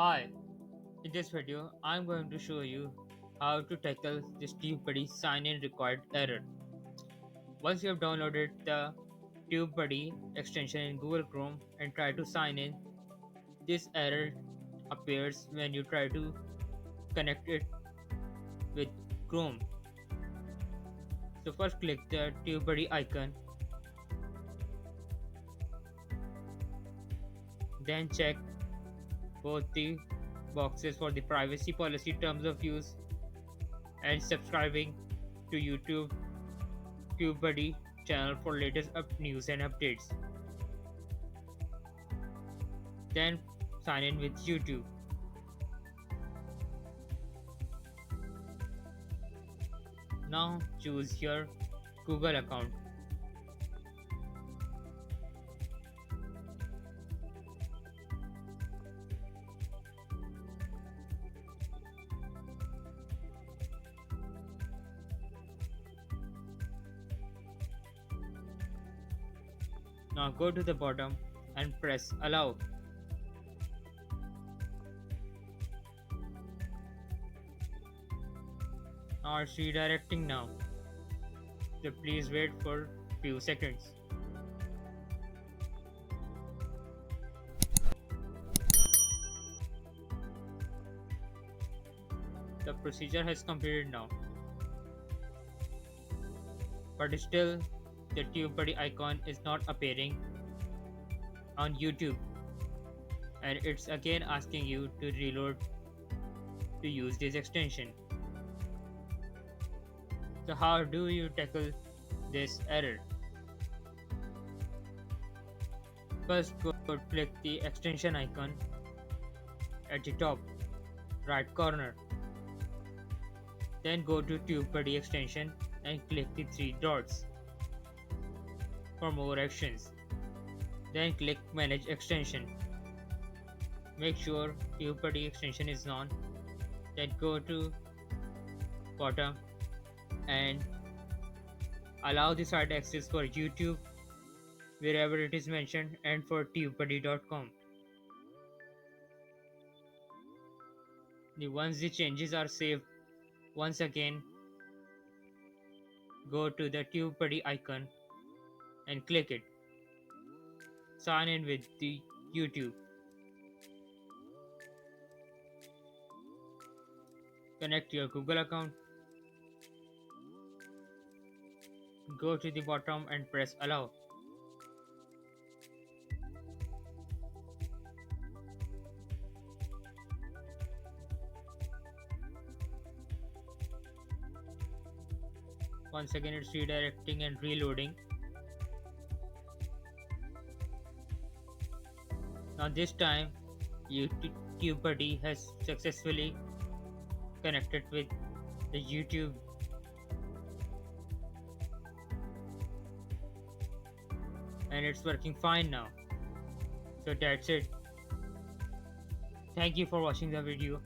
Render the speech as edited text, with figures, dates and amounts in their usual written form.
Hi, in this video I'm going to show you how to tackle this TubeBuddy sign-in required error. Once you have downloaded the TubeBuddy extension in Google Chrome and try to sign in, this error appears when you try to connect it with Chrome. So first click the TubeBuddy icon, then check both the boxes for the privacy policy terms of use and subscribing to YouTube TubeBuddy channel for latest news and updates. Then sign in with YouTube. Now choose your Google account. Now go to the bottom and press allow. Now it's redirecting now. So please wait for few seconds. The procedure has completed now. But still the TubeBuddy icon is not appearing on YouTube, and it's again asking you to reload to use this extension. So how do you tackle this error? First go click the extension icon at the top right corner. Then go to TubeBuddy extension and click the three dots for more actions. Then click manage extension. Make sure TubeBuddy extension is on. Then go to bottom and allow the site access for YouTube wherever it is mentioned and for TubeBuddy.com. Once the changes are saved, once again go to the TubeBuddy icon and click it. Sign in with the YouTube. Connect your Google account. Go to the bottom and press allow. Once again it's redirecting and reloading. Now this time TubeBuddy has successfully connected with the YouTube and it's working fine now. So that's it. Thank you for watching the video.